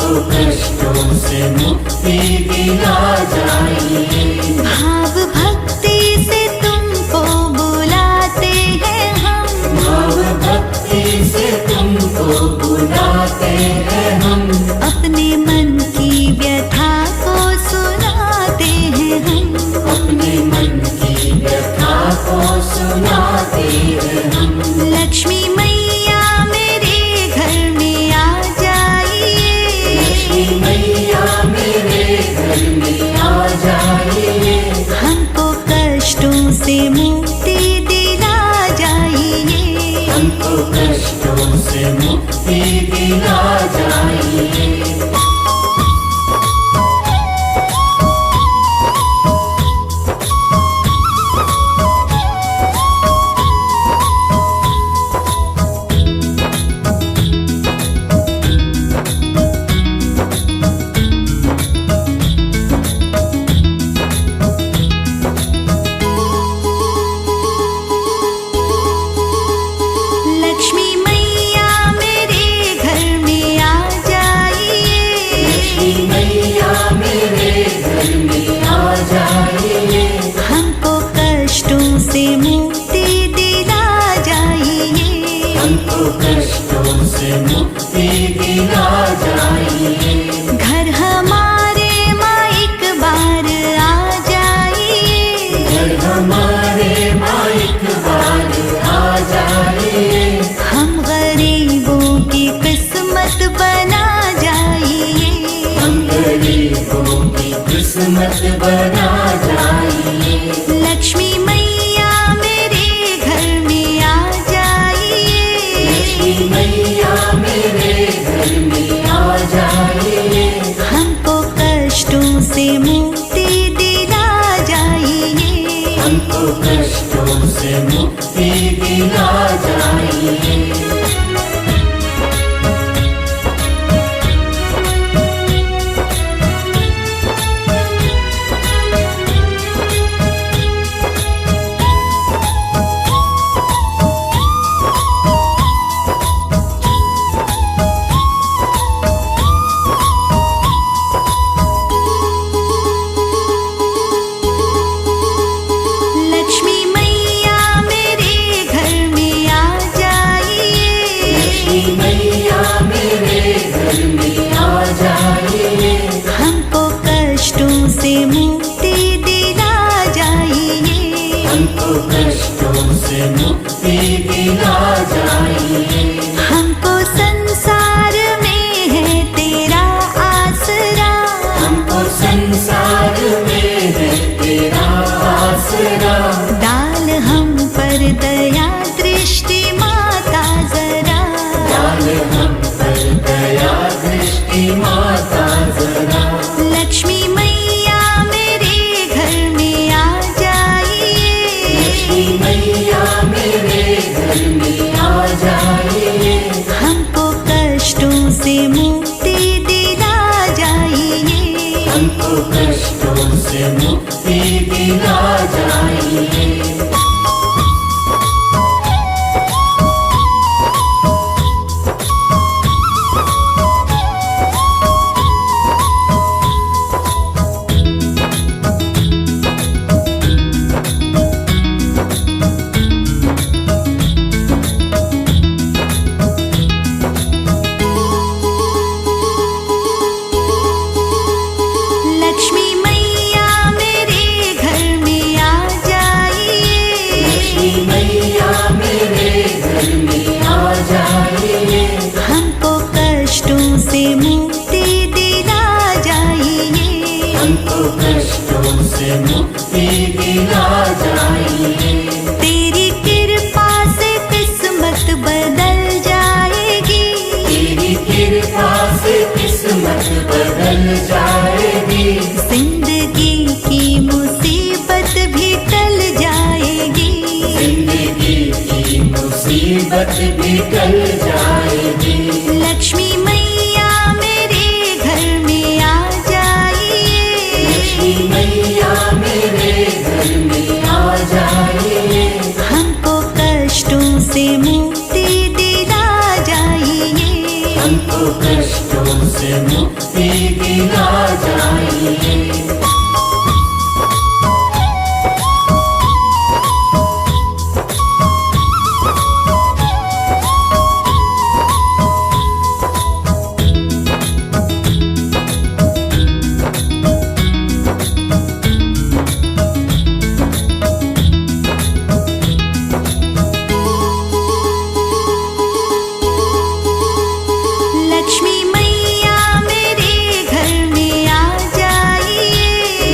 हमको कष्टों से मुक्ति दिला जाइए। भाव भक्ति से तुमको बुलाते हैं हम, भाव भक्ति से तुमको बुलाते हैं हम, अपने मन की व्यथा को सुनाते हैं हम, अपने मन की व्यथा को सुनाते हैं हम। लक्ष्मी मैया मेरे घर में आ जाइए, लक्ष्मी मैया मेरे घर में आ जाइए। हमको कष्टों से मुक्ति दिला जाइए, हमको कष्टों से मुक्ति दिला जाइए। लक्ष्मी मैया मेरे घर में आ जाइए, लक्ष्मी मैया मेरे घर में आ जाइए। हमको कष्टों से मुक्ति दिला जाइए, हमको कष्टों से मुक्ति दिला जाइए। घर हमारे माँ एक बार आ जाइए, घर हमारे माँ एक बार आ जाइए। हम गरीबों की किस्मत बना जाइए, हम गरीबों की किस्मत बना जाइए। लक्ष्मी मैया मेरे घर में आ जाइए, लक्ष्मी मैया मेरे घर में आ जाइए। हमको कष्टों से मुक्ति दिला जाइए, हमको कष्टों से मुक्ति दिला जाइए। लक्ष्मी मैया मेरे घर में आ जाइए, लक्ष्मी मैया मेरे घर में आ जाइए। हमको कष्टों से मुक्ति दिला जाइए, हमको कष्टों से मुक्ति दिला जाइए। हमको संसार में है तेरा आसरा, हमको संसार में है तेरा आसरा। डाल हम पर दया दृष्टि माता जरा, डाल हम पर दया दृष्टि माता जरा। लक्ष्मी मैया मेरे घर में आ जाइए, लक्ष्मी मैया मेरे घर में आ जाइए। हमको कष्टों से मुक्ति दिला जाइए, हमको कष्टों से मुक्ति दिला जाइए। लक्ष्मी मैया मेरे घर में आ जाइए, लक्ष्मी मैया मेरे घर में आ जाइए। हमको कष्टों से मुक्ति दिला जाइए, हमको कष्टों से मुक्ति दिला जाइए। तेरी कृपा से किस्मत बदल जाएगी, तेरी कृपा से किस्मत बदल जाएगी। जिंदगी की मुसीबत भी टल जाएगी, जिंदगी की मुसीबत भी टल जाएगी। लक्ष्मी मैया मेरे घर में आ जाइए, लक्ष्मी मैया मेरे घर में आ जाइए। हमको कष्टों से मुक्ति दिला जाइए, हमको कष्टों से से मुक्ति दिला जाइए। लक्ष्मी मैया मेरे घर में आ जाइए।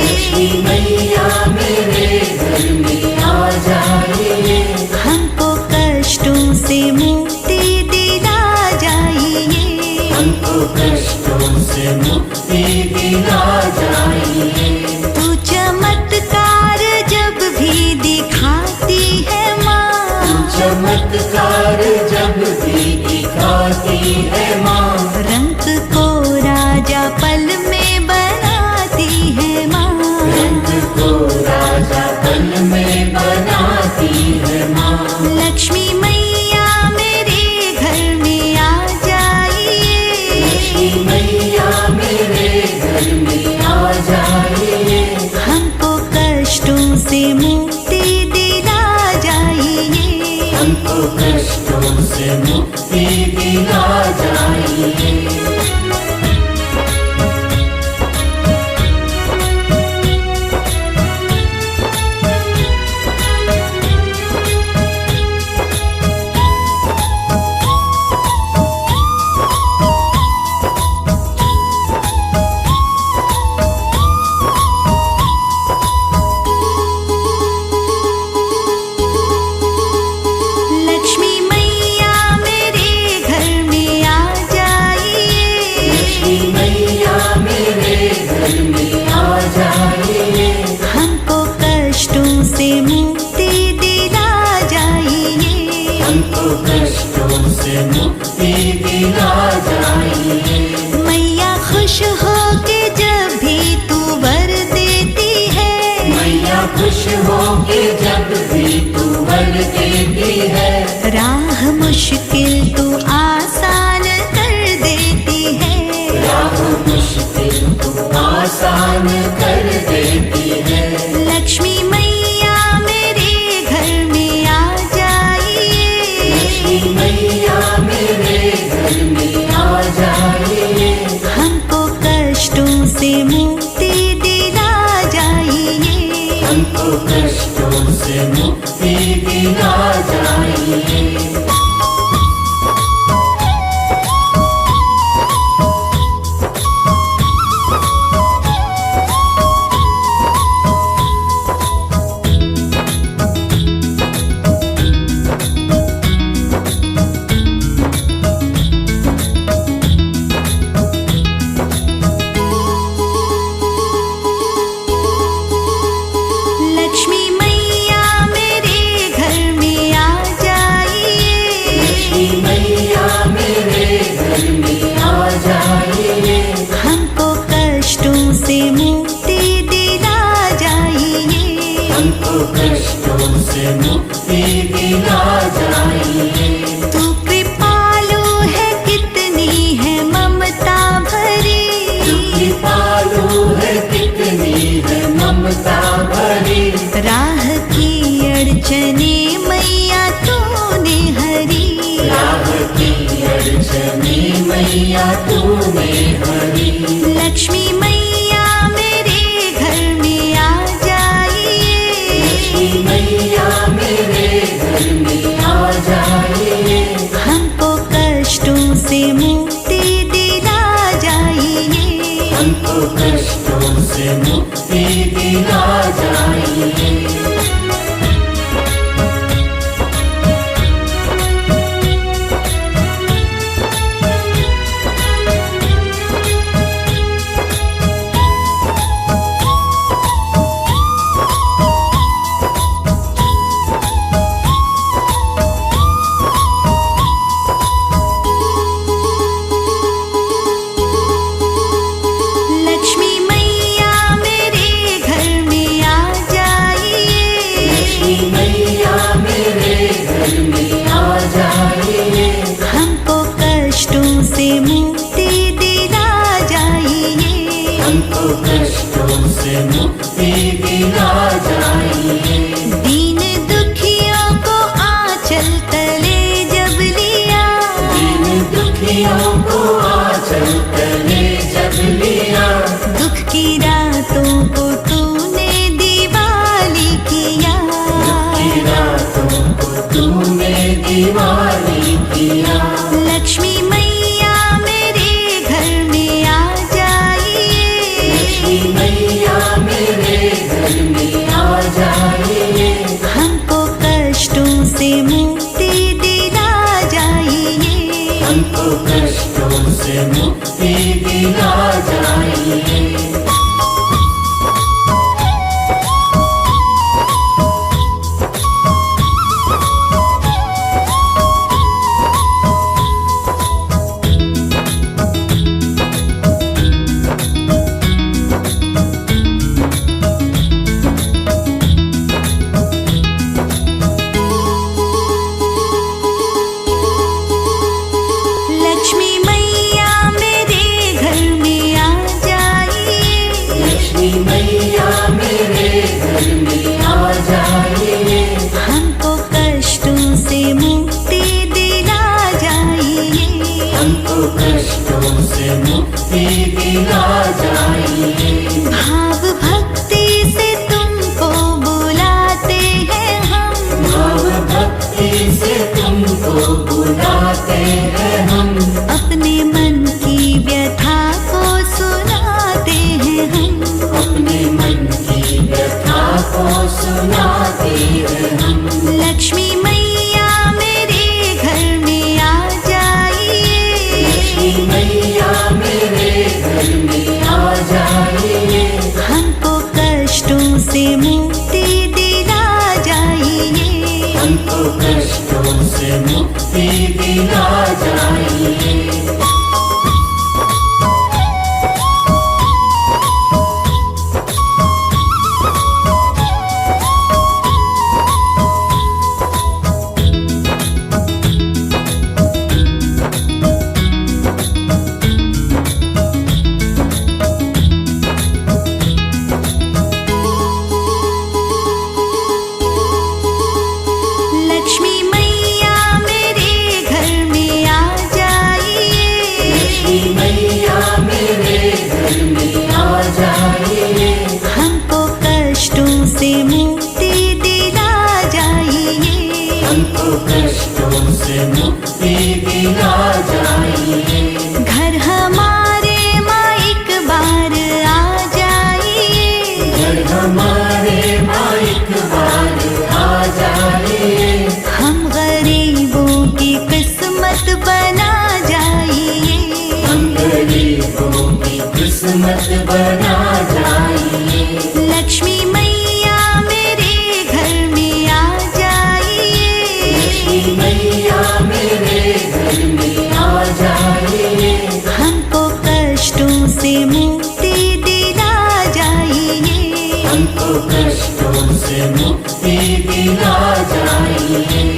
लक्ष्मी मैया मेरे घर में आ जाइए। हमको कष्टों से मुक्ति दिला जाइए। हमको कष्टों से मुक्ति दिला जाइए। तू चमत्कार जब भी दिखाती है माँ, चमत्कार जब भी दिखाती है माँ, रंग को राजा पल में बनाती है माँ। रंग को राजा पल में बनाती है माँ। लक्ष्मी मैया मेरे घर में आ जाइए। लक्ष्मी मैया मेरे घर में आ जाइए। हमको कष्टों से मुक्ति दिला जाइए। हमको कष्टों से मुक्ति दिला जाइए। लक्ष्मी मैया मेरे घर में आ जाइए। लक्ष्मी मैया मेरे घर में आ जाइए। हमको कष्टों से मुक्ति दिला जाइए। हमको कष्टों से मुक्ति दिला जाइए। मैया खुश हो के जब भी तू वर देती है। मैया खुश हो के जब भी तू वर देती है। राह मुश्किल तू आसान कर देती है। राह मुश्किल तू आसान कर देती है। लक्ष्मी मैया मेरे घर में आ जाइए। लक्ष्मी मैया मेरे घर में आ जाइए। हमको कष्टों से मुक्ति दिला जाइए। हमको कष्टों से मुक्ति दिला जाइए। लक्ष्मी मैया मेरे घर में आ जाइए। लक्ष्मी मैया मेरे घर में आ जाइए। हमको कष्टों से मुक्ति दिला जाइए। हमको कष्टों से मुक्ति दिला जाइए। तू कृपालु है कितनी है ममता भरी। कृपालु है कितनी है ममता भरी। राह की अड़चने मैया तूने हरी। राह की अड़चने मैया तूने हरी। लक्ष्मी मैया मेरे घर में आ जाइए। लक्ष्मी मैया मेरे घर में आ जाइए। हमको कष्टों से मुक्ति दिला जाइए। हमको कष्टों से मुक्ति दिला जाइए। हमको कष्टों से मुक्ति दिला जाइए। दीन दुखियों को आंचल तले जब लिया, दीन दुखियों को आंचल तले जब लिया, दुख की रातों को तूने दिवाली किया, की रातों को तूने दिवाली किया। लक्ष्मी मैया मेरे घर में आ जाइए, लक्ष्मी मैया मेरे घर में आ जाइए। हमको कष्टों से मुक्ति दिला जाइए, हमको कष्टों से मुक्ति दिला जाइए। लक्ष्मी मैया मेरे घर में आ जाइए, लक्ष्मी मैया मेरे घर में आ जाइए। हमको कष्टों से मुक्ति दिला जाइए, हमको कष्टों से मुक्ति दिला जाइए। भाव भक्ति से तुमको बुलाते हैं हम, भाव भक्ति से तुमको बुलाते हैं हम, अपने मन की व्यथा को सुनाते हैं हम, अपने मन की व्यथा को सुनाते हैं हम। लक्ष्मी मैया मेरे घर में आ जाइए, लक्ष्मी मैया मेरे घर में आ जाइए। हमको कष्टों से मुक्ति दिला जाइए, हमको कष्टों से मुक्ति दिला जाइए। लक्ष्मी मैया मेरे घर में आ जाइए, लक्ष्मी मैया मेरे घर में आ जाइए। हमको कष्टों से मुक्ति दिला जाइए, हमको कष्टों से मुक्ति दिला जाइए। घर हमारे माँ एक बार आ जाइए, घर हमारे माँ एक बार आ जाइए। हम गरीबों की किस्मत बना जाइए, हम गरीबों की किस्मत बना जाइए। लक्ष्मी मैया मेरे घर में आ जाइए, लक्ष्मी मैया मेरे घर में आ जाइए। हमको कष्टों से मुक्ति दिला जाइए, हमको कष्टों से मुक्ति दिला जाइए।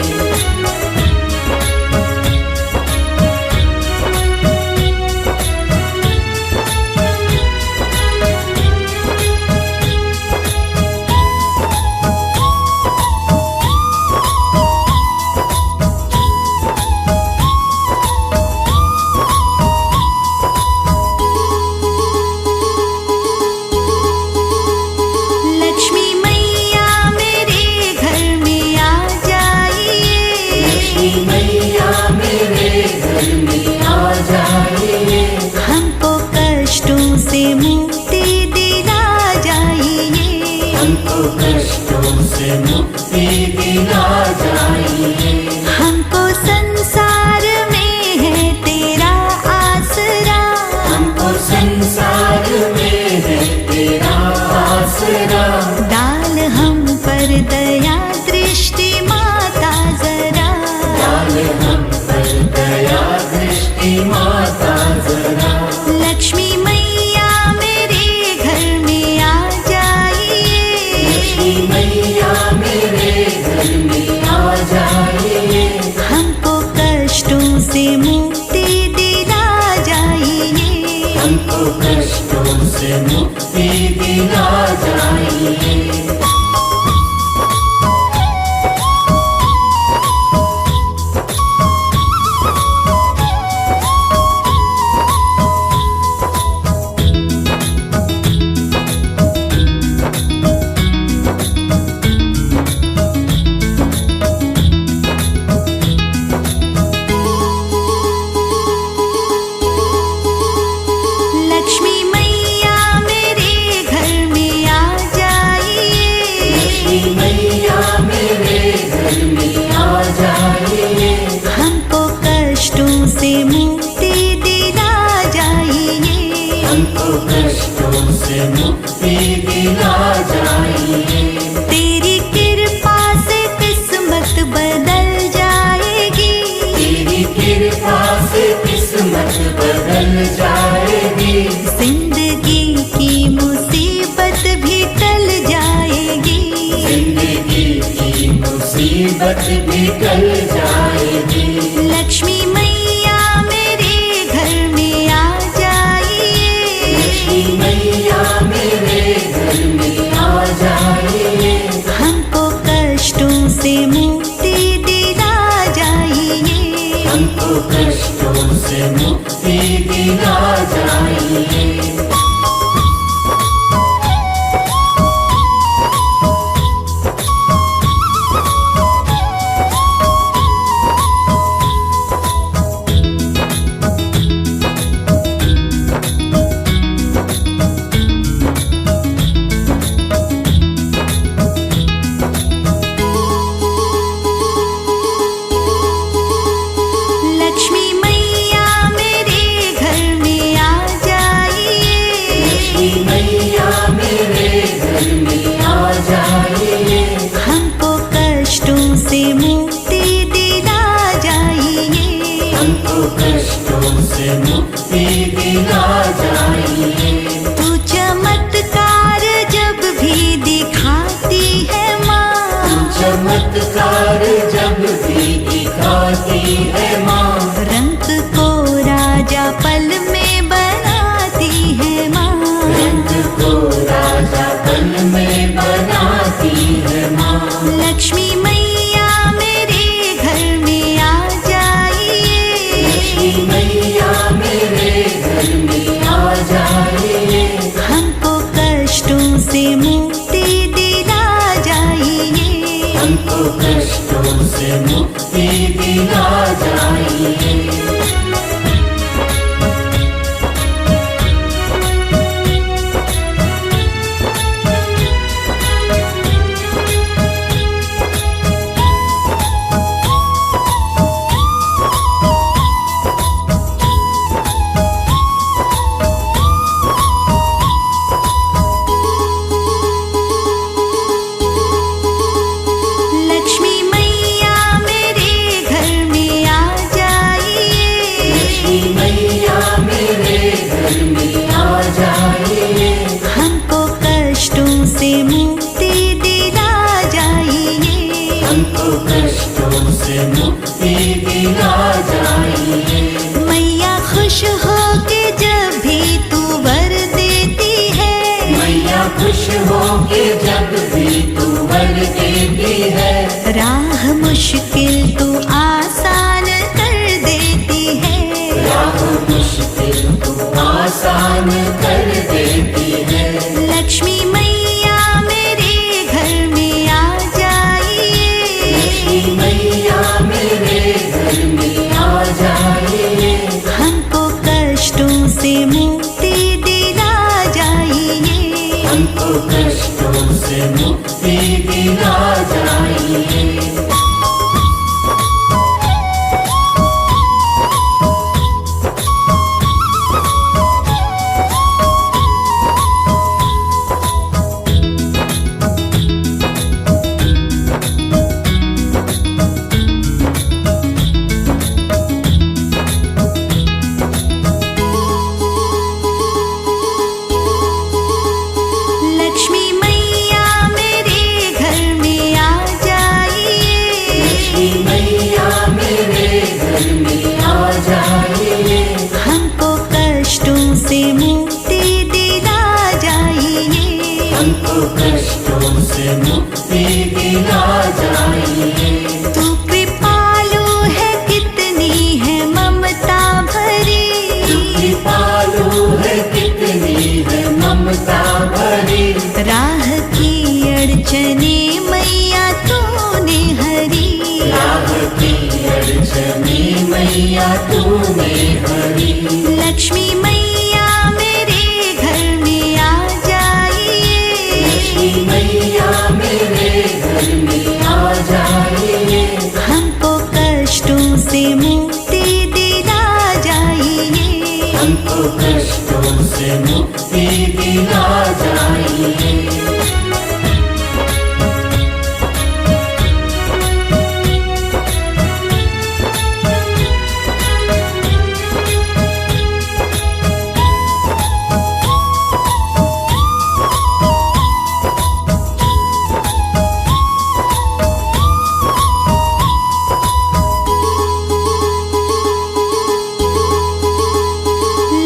लक्ष्मी मैया मेरे घर में आ जाइए, लक्ष्मी मैया मेरे घर में आ जाइए। हमको कष्टों से मुक्ति दिला जाइए, हमको कष्टों से मुक्ति दिला जाइए। हमको संसार में है तेरा आसरा, हमको संसार में है तेरा आसरा। डाल हम पर दया दृष्टि माता जरा, डाल हम पर दया दृष्टि माता जरा। लक्ष्मी मैया मेरे घर में आ जाइए, लक्ष्मी मैया मेरे घर में आ जाइए। हमको कष्टों से मुक्ति दिला जाइए, हमको हमको कष्टों से मुक्ति दिला जाइए। लक्ष्मी मैया मेरे घर में आ जाइए। लक्ष्मी मैया मेरे घर में आ जाइए। हमको कष्टों से मुक्ति दिला जाइए। हमको कष्टों से मुक्ति दिला जाइए। तेरी कृपा से किस्मत बदल जाएगी। तेरी कृपा से किस्मत बदल जाएगी। जिंदगी की मुसीबत भी टल जाएगी। जिंदगी की मुसीबत भी टल जाएगी। लक्ष्मी मैया मेरे घर में आ जाइए। लक्ष्मी मैया मेरे घर में आ जाइए। हमको कष्टों से मुक्ति दिला जाइए। हमको कष्टों से मुक्ति दिला जाइए। लक्ष्मी मैया मेरे घर में आ जाइए। लक्ष्मी मैया मेरे घर में आ जाइए। हमको कष्टों से मुक्ति दिला जाइए। हमको कष्टों से मुक्ति दिला जाइए। तू चमत्कार जब भी दिखाती है माँ। चमत्कार जब भी दिखाती है माँ। रंग को राजा पल में बनाती है माँ। रंग को राजा पल में बनाती है माँ। लक्ष्मी मैया मेरे घर में आ जाइए। लक्ष्मी मैया मेरे घर में आ जाइए। हमको कष्टों से मुक्ति दिला जाइए। हमको कष्टों से मुक्ति दिला जाइए। लक्ष्मी मैया मेरे घर में आ जाइए। लक्ष्मी मैया मेरे घर में आ जाइए। हमको कष्टों से मुक्ति दिला जाइए। हमको कष्टों से मुक्ति दिला जाइए। मैया खुश हो के जब भी तू वर देती है। मैया खुश हो के जब भी तू वर देती है। राह मुश्किल तू आसान कर देती है। राह मुश्किल तू आसान कर देती है। लक्ष्मी मैया मेरे घर में आ जाइए। लक्ष्मी मैया मेरे घर में आ जाइए। हमको कष्टों से मुक्ति दिला जाइए। हमको कष्टों से मुक्ति दिला जाइए। लक्ष्मी मैया मेरे घर में आ जाइए। कष्टों से मुक्ति दिला जाइए। तू कृपालु है कितनी है ममता भरी, तू कृपालु है कितनी है ममता भरी। राह की अड़चने मैया तूने हरी, राह की अड़चने मैया तूने हरी। लक्ष्मी मैया मेरे घर में आ जाइए, लक्ष्मी मैया मेरे घर में आ जाइए। हमको कष्टों से मुक्ति दिला जाइए, हमको कष्टों से मुक्ति दिला जाइए।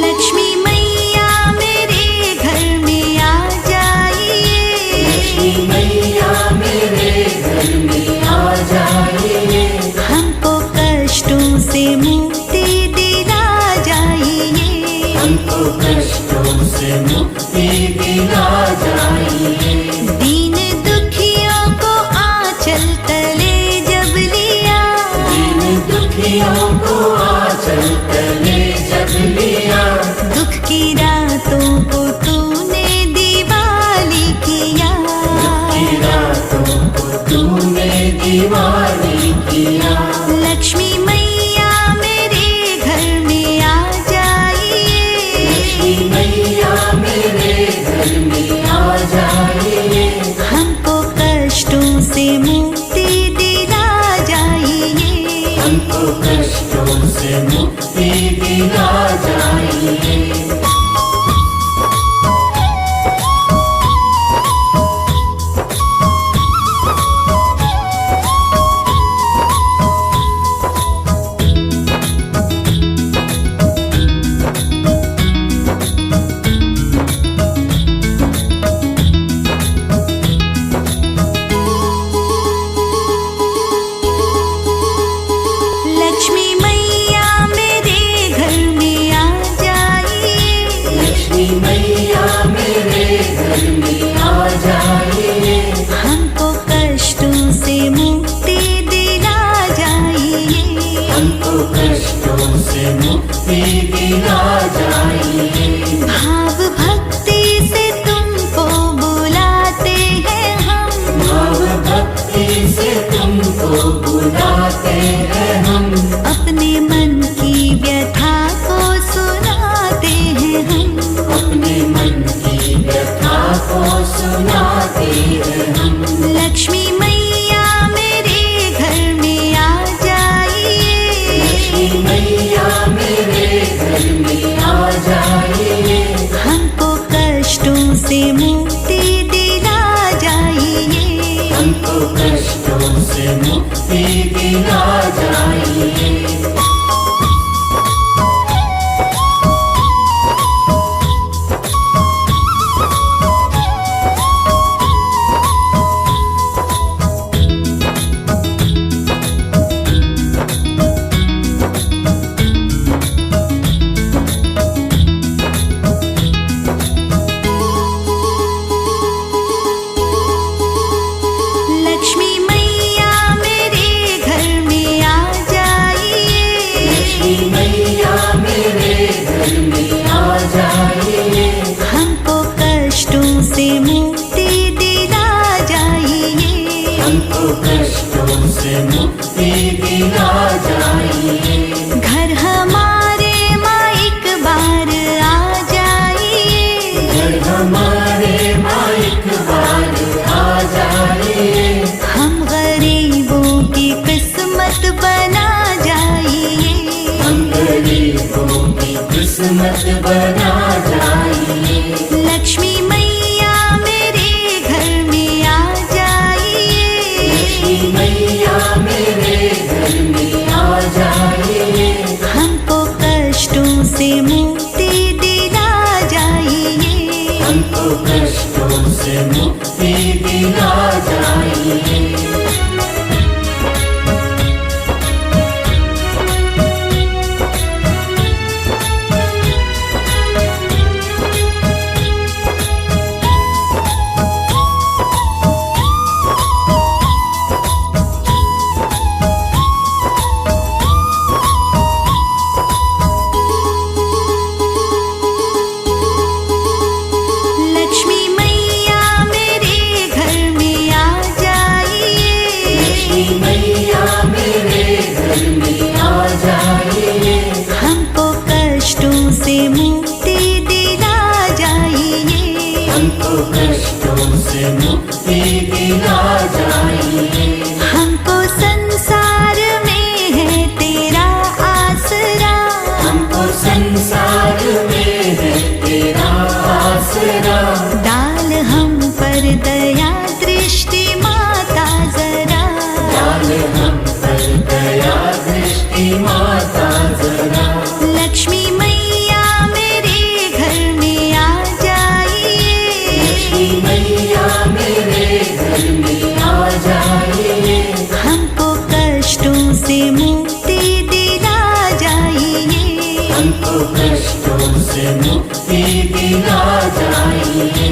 लक्ष्मी मैया मेरे घर में आ जाइए, लक्ष्मी मैया मेरे घर में आ जाइए। हमको कष्टों से मुक्ति दिला जाइए, हमको कष्टों से मुक्ति दिला जाइए। दीन दुखियों को आंचल तले जब लिया, दीन दुखियों को आंचल तले जब लिया। दुख की रातों को तूने दिवाली किया, की रातों को तूने दिवाली किया। लक्ष्मी मैया मेरे घर में आ जाइए, लक्ष्मी मैया मेरे घर में आ जाइए। हमको कष्टों से मुक्ति दिला जाइए, हमको कष्टों से मुक्ति दिला जाइए। लक्ष्मी मैया मेरे घर में आ जाइए, लक्ष्मी मैया मेरे घर में आ जाइए। हमको कष्टों से मुक्ति दिला जाइए, हमको कष्टों से मुक्ति दिला जाइए। भाव भक्ति से तुमको बुलाते हैं हम, भाव भक्ति से तुमको बुलाते हैं हम। अपने मन की व्यथा को सुनाते हैं हम, अपने मन की व्यथा को सुनाते हैं हम। लक्ष्मी मैया मेरे घर में आ जाइए, लक्ष्मी मैया मेरे घर में आ जाइए। हमको कष्टों से मुक्ति दिला जाइए, हमको कष्टों से मुक्ति दिला जाइए। लक्ष्मी मैया मेरे घर में आ जाइए, लक्ष्मी मैया मेरे घर में आ जाइए। हमको कष्टों से मुक्ति दिला जाइए, हमको कष्टों से मुक्ति दिला जाइए। घर हमारे माँ एक बार आ जाइए, घर हमारे माँ एक बार आ जाइए। हम गरीबों की किस्मत बना जाइए, हम गरीबों की किस्मत बना जाइए। लक्ष्मी मैया मेरे घर में आ जाइए, लक्ष्मी मैया मेरे घर में आ जाइए। हमको कष्टों से मुक्ति दिला जाइए, हमको हमको कष्टों से मुक्ति दिला जाइए। लक्ष्मी मैया मेरे घर में आ जाइए। लक्ष्मी मैया मेरे घर में आ जाइए। हमको कष्टों से मुक्ति दिला जाइए। हमको कष्टों से मुक्ति दिला जाइए। हमको संसार में है तेरा आसरा। हमको संसार में है तेरा आसरा। डाल हम पर दया दृष्टि माता जरा। डाल हम पर दया दृष्टि माता जरा। लक्ष्मी मैया मेरे घर में आ जाइए। लक्ष्मी मैया मेरे घर में आ जाइए। हमको कष्टों से मुक्ति दिला जाइए। हमको कष्टों से मुक्ति दिला जाइए।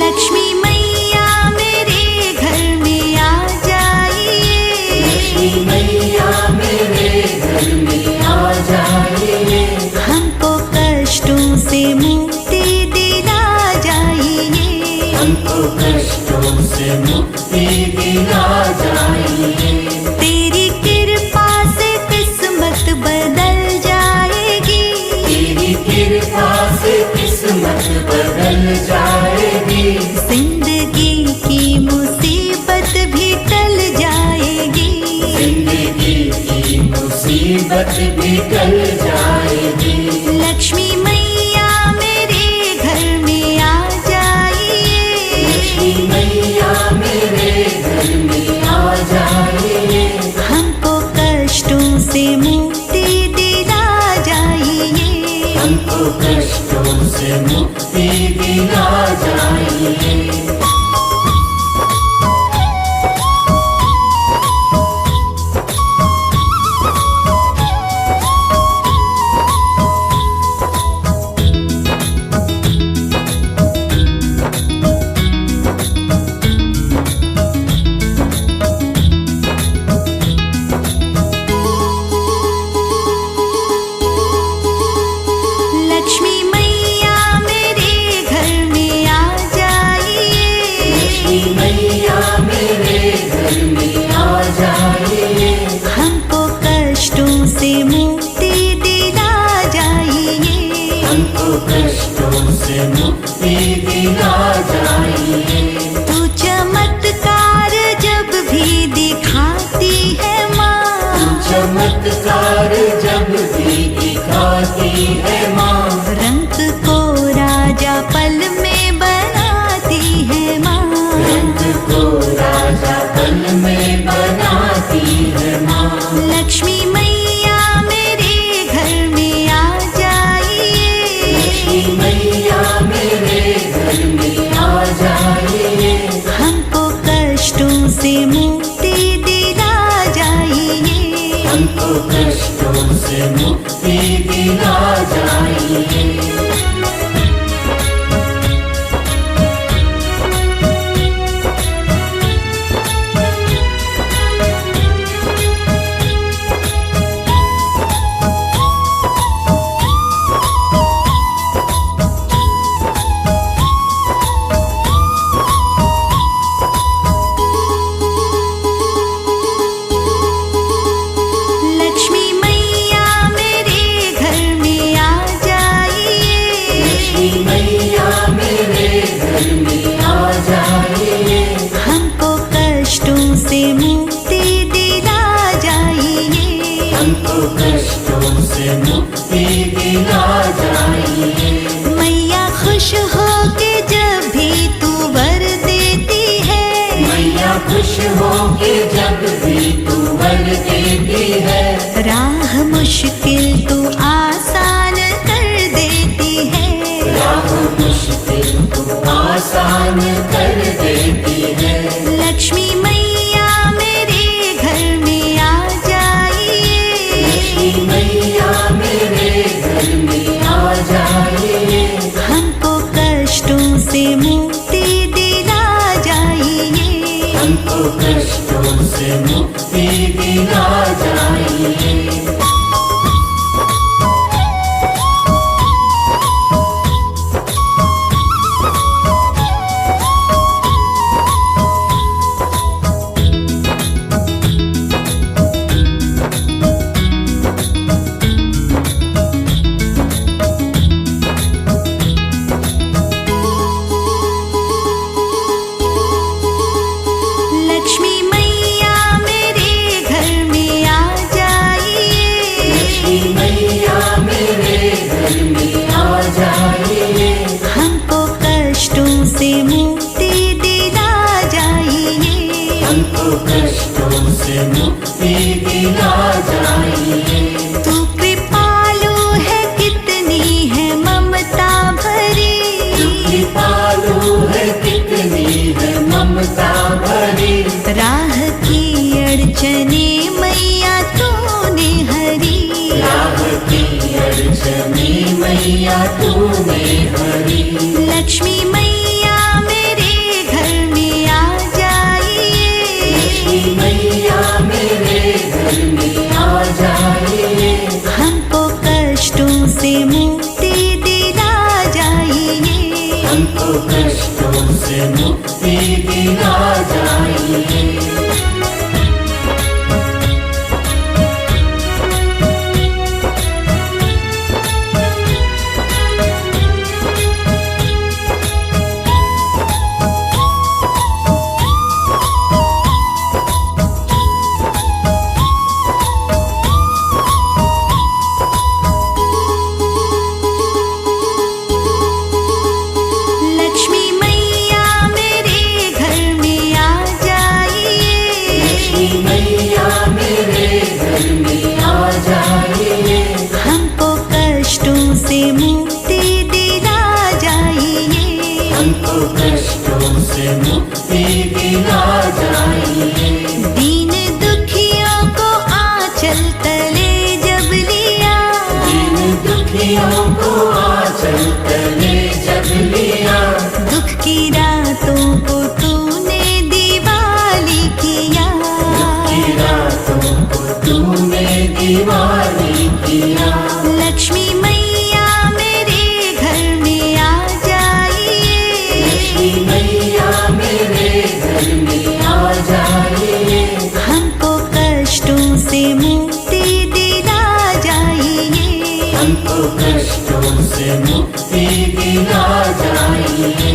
लक्ष्मी मैया मेरे घर में आ जाइए। लक्ष्मी मैया मेरे घर में आ जाइए। हमको कष्टों से मुक्ति दिला जाइए। हमको कष्टों से मुक्ति दिला जाइए। तेरी कृपा से किस्मत बदल जाएगी। तेरी कृपा से किस्मत बदल जाएगी। जिंदगी की मुसीबत भी टल जाएगी। जिंदगी की मुसीबत भी टल जाएगी। लक्ष्मी मैया मेरे घर में आ जाइए। लक्ष्मी मैया मेरे घर में आ जाइए। हमको कष्टों से मुक्ति दिला जाइए। हमको कष्टों से मुक्ति दिला जाइए। लक्ष्मी मैया मेरे घर में आ जाइए। लक्ष्मी मैया मेरे घर में आ जाइए। हमको कष्टों से मुक्ति दिला जाइए। हमको कष्टों से मुक्ति दिला जाइए। तू चमत्कार जब भी दिखाती है माँ। तू चमत्कार जब भी दिखाती है माँ। रंग को राजा पल में बनाती है माँ। रंग को राजा पल में बनाती है माँ। लक्ष्मी मैया मेरे घर में आ जाइए। लक्ष्मी मैया मेरे घर में आ जाइए। हमको कष्टों से मुक्ति दिला जाइए। हमको कष्टों से मुक्ति दिला जाइए। लक्ष्मी मैया मेरे घर में आ जाइए। लक्ष्मी मैया मेरे घर में आ जाइए। हमको कष्टों से मुक्ति से मुक्ति दिला जाइए। मैया खुश हो के जब भी तू वर देती है, मैया खुश हो के जब भी तू वर देती है, राह मुश्किल तू आसान कर देती है, राह मुश्किल तू आसान कर देती है। लक्ष्मी मैया मेरे घर में आ जाइए, लक्ष्मी मैया मेरे घर में आ जाइए, हमको कष्टों से मुक्ति दिला जाइए, हमको कष्टों से मुक्ति दिला जाइए। लक्ष्मी मैया मेरे घर में आ जाइए, लक्ष्मी मैया मेरे घर में आ जाइए, हमको कष्टों से मुक्ति दिला जाइए, हमको कष्टों से मुक्ति दिला जाइए। तू कृपालु है कितनी है ममता भरी, कृपालु है कितनी है ममता भरी, राह की अड़चने मैया तूने हरी, राह की अड़चने मैया तूने हरी। लक्ष्मी मैया मेरे घर में आ जाइए, लक्ष्मी मैया मेरे घर में आ जाइए, हमको कष्टों से मुक्ति दिला जाइए, हमको कष्टों से मुक्ति दिला जाइए। लक्ष्मी मैया मेरे घर में आ जाइए, लक्ष्मी मैया मेरे घर में आ जाइए, हमको कष्टों से मुक्ति दिला जाइए, हमको कष्टों से मुक्ति दिला जाइए। दीन दुखियों को आंचल तले जब लिया, दीन दुखियों को आंचल तले जब लिया, दुख की रातों को तूने दिवाली किया, की रातों को तूने दिवाली किया। लक्ष्मी मैया मेरे घर में आ जाइए, लक्ष्मी मैया मेरे घर में आ जाइए, हमको कष्टों से मुक्ति दिला जाइए, हमको कष्टों से मुक्ति दिला जाइए।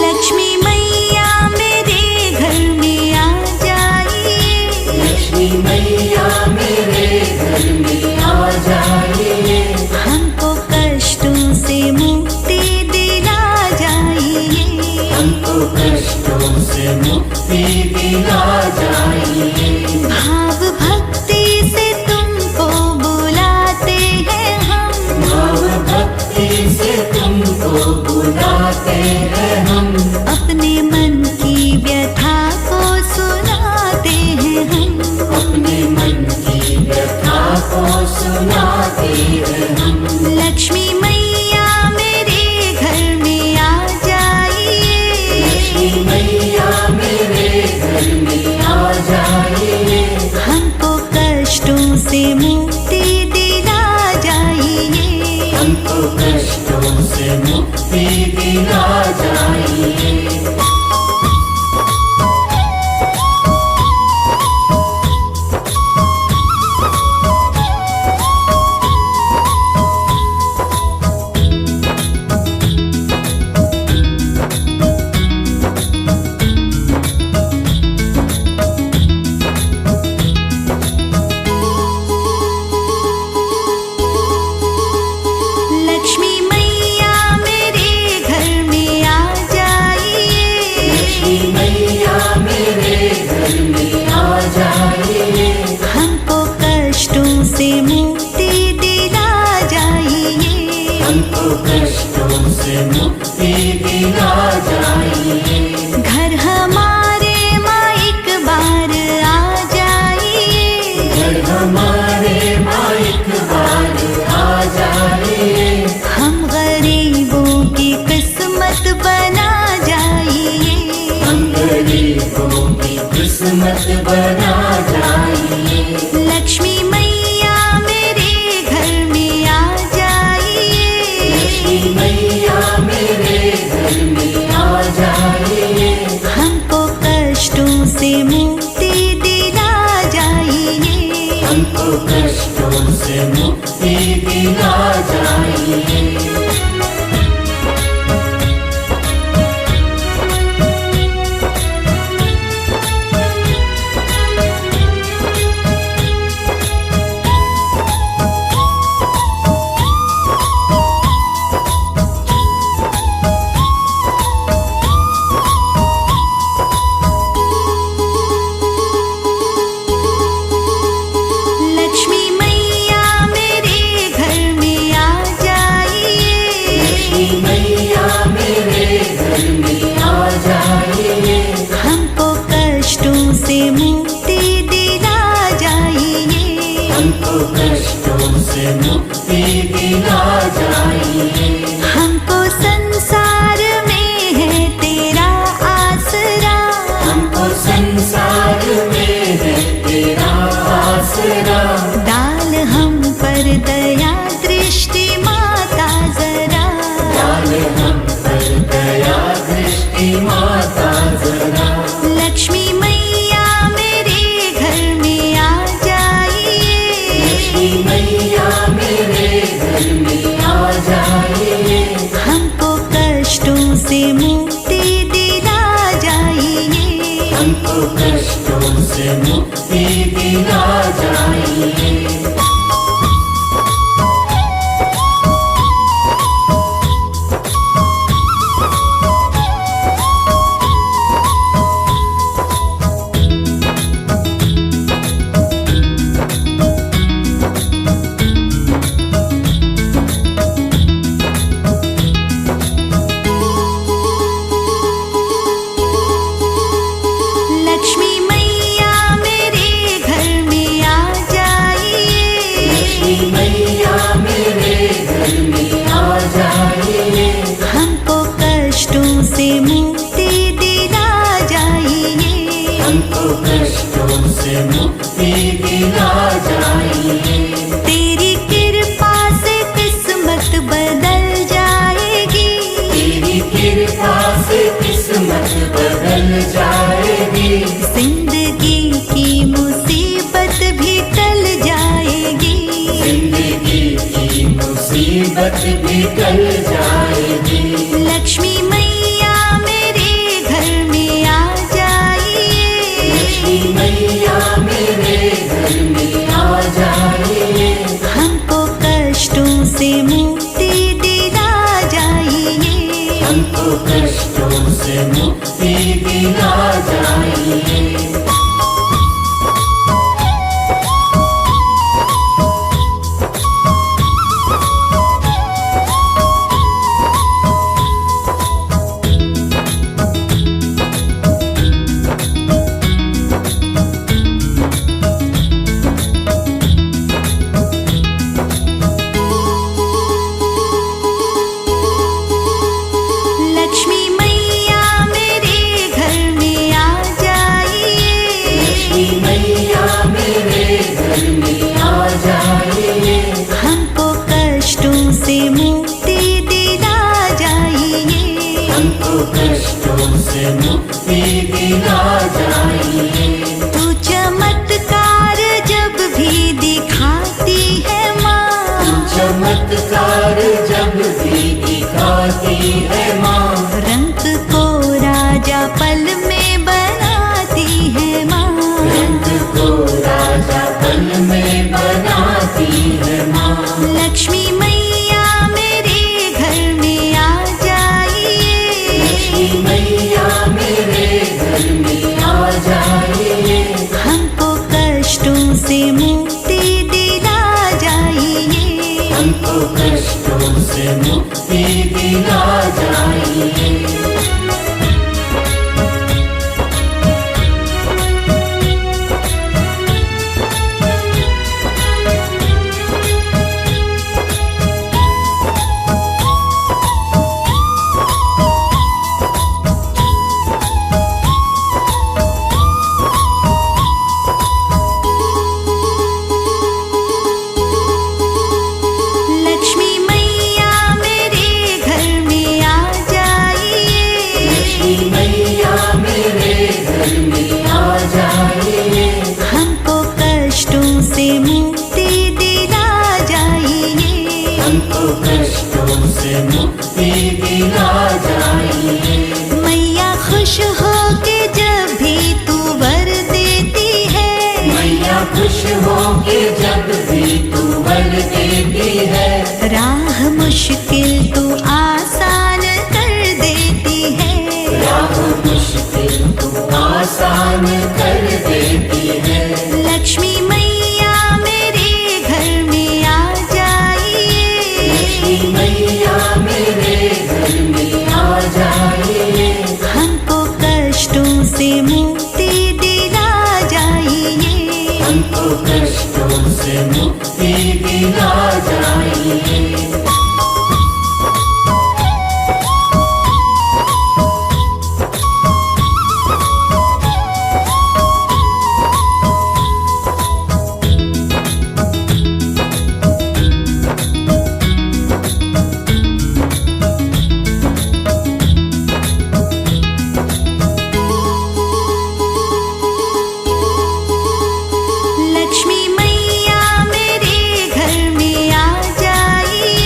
लक्ष्मी मैया मेरे घर में आ जाइए, लक्ष्मी मैया मेरे घर में आ जाइए, हमको कष्टों से मुक्ति दिला जाइए, हमको कष्टों से मुक्ति दिला जाइए। भाव भक्ति से तुमको बुलाते हैं हम, भाव भक्ति से तुमको बुलाते हैं हम, अपने मन की व्यथा को सुनाते हैं हम, अपने मन की व्यथा को सुनाते हैं हम। लक्ष्मी मैया मेरे घर में आ जाइए, लक्ष्मी मैया मेरे घर में आ जाइए, हमको कष्टों से मुक्ति दिला जाइए, हमको कष्टों से मुक्ति दिला जाइए। लक्ष्मी मैया मेरे घर में आ जाइए। लक्ष्मी मैया मेरे घर में आ जाइए। हमको कष्टों से मुक्ति दिला जाइए। हमको कष्टों से मुक्ति दिला जाइए। घर हमारे माँ एक बार आ जाइए। घर हमारे माँ एक बार आ जाइए। हम गरीबों की किस्मत बना जाइए। हम गरीबों की किस्मत बना जाइए। लक्ष्मी मैया मेरे घर में आ जाइए। लक्ष्मी मैया मेरे घर में आ जाइए। हमको कष्टों से मुक्ति दिला जाइए। हमको कष्टों से मुक्ति दिला जाइए। लक्ष्मी मैया मेरे घर में आ जाइए। लक्ष्मी मैया मेरे घर में आ जाइए। हमको कष्टों से मुक्ति दिला जाइए। हमको कष्टों से मुक्ति दिला जाइए। हमको संसार में है तेरा आसरा। हमको संसार में है तेरा आसरा। डाल हम पर दया दृष्टि माता जरा। डाल हम पर दया दृष्टि माता जरा। लक्ष्मी मैया मेरे घर में आ जाइए। लक्ष्मी मैया मेरे घर में आ जाइए। हमको कष्टों से मुक्ति दिला जाइए। हमको कष्टों से मुक्ति दिला जाइए। लक्ष्मी मैया मेरे घर में आ जाइए। लक्ष्मी मैया मेरे घर में आ जाइए। हमको कष्टों से मुक्ति दिला जाइए। हमको कष्टों से मुक्ति दिला जाइए। तेरी कृपा से किस्मत बदल जाएगी। तेरी कृपा से किस्मत बदल जाएगी। जिंदगी की मुसीबत भी टल जाएगी। जिंदगी की मुसीबत भी टल जाएगी। लक्ष्मी मैया मेरे घर में आ जाइए। लक्ष्मी मैया मेरे घर में आ जाइए। हमको कष्टों से मुक्ति दिला जाइए। हमको कष्टों से मुक्ति दिला जाइए। हमको कष्टों से मुक्ति दिला जाइए। लक्ष्मी मैया मेरे घर में आ जाइए। लक्ष्मी मैया मेरे घर में आ जाइए। हमको कष्टों से मुक्ति दिला जाइए। हमको कष्टों से मुक्ति दिला जाइए। मैया खुश हो के जब भी तू वर देती है। मैया खुश हो के जब भी तू वर देती है। राह मुश्किल तू आसान कर देती है। राह मुश्किल तू आसान कर देती है। लक्ष्मी मैया मेरे घर में आ जाइए। लक्ष्मी मैया मेरे घर में आ जाइए। हमको कष्टों से मुक्ति दिला जाइए। हमको कष्टों से मुक्ति दिला जाइए। लक्ष्मी मैया मेरे घर में आ जाइए।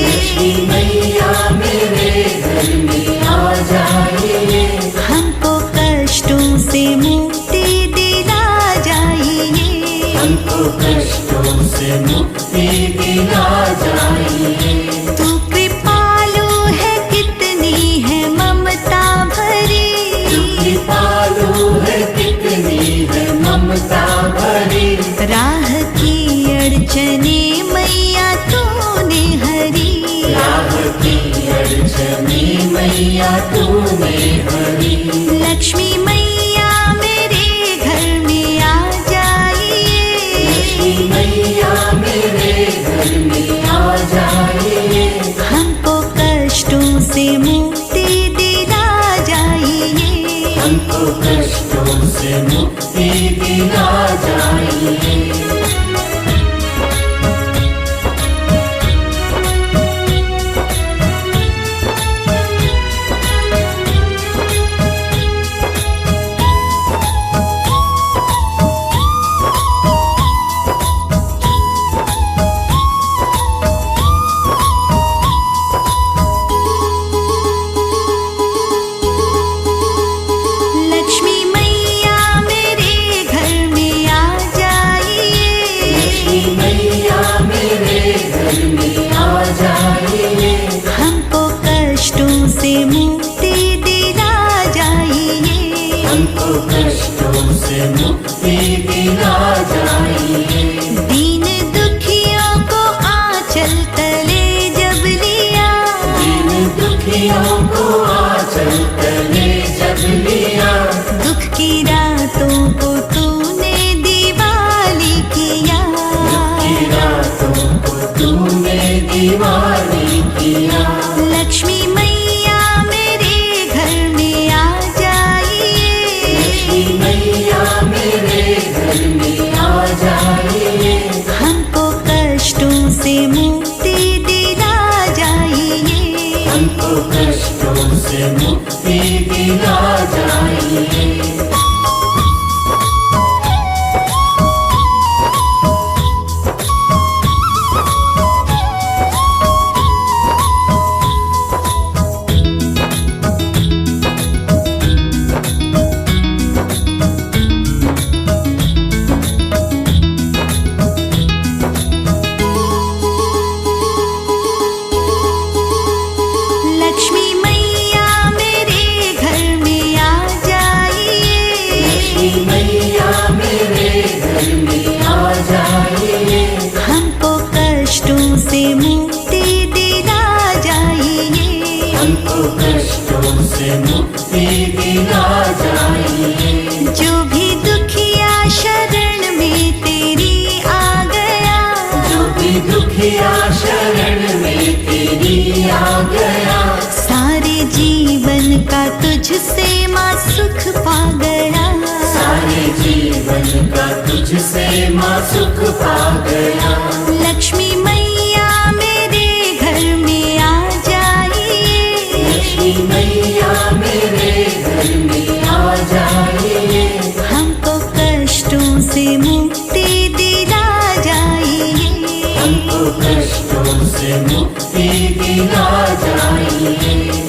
लक्ष्मी मैया मेरे घर में आ जाइए। हमको कष्टों से मुक्ति दिला जाइए। हमको कष्टों से मुक्ति दिला जाइए। तू कृपालु है कितनी है ममता भरी। तू कृपालु है कितनी है ममता भरी। राह की अड़चने मैया तूने हरी। राह की अड़चने मैया तूने हरी। लक्ष्मी मैया मेरे घर में आ जाइए। लक्ष्मी मैया मेरे घर में आ जाइए। हमको कष्टों से मुक्ति दिला जाइए। हमको कष्टों से मुक्ति दिला जाइए। लक्ष्मी मैया मेरे घर में आ जाइए। लक्ष्मी मैया मेरे घर में आ जाइए। हमको कष्टों से मुक्ति दिला जाइए। हमको कष्टों से मुक्ति दिला जाइए। दीन दुखियों को आंचल तले जब लिया। दीन दुखियों को आंचल तले जब लिया। दुख की रातों को तूने दिवाली किया। की रातों को तूने दीवानी किया। लक्ष्मी मैया मेरे घर में आ जाइए। लक्ष्मी मैया मेरे घर में आ जाइए। हमको कष्टों से मुक्ति दिला जाइए। हमको कष्टों से मुक्ति दिला जाइए। लक्ष्मी मैया मेरे घर में आ जाइए। दिया शरण में तेरी आ गया, सारे जीवन का तुझसे माँ सुख पा गया, सारे जीवन का तुझसे माँ सुख पा गया। लक्ष्मी मैया मेरे घर में आ जाइए, लक्ष्मी मैया मेरे घर में आ जाइए, हमको कष्टों से मुक्ति दिला जाइए, हमको कष्टों से मुक्ति दिला जाइए।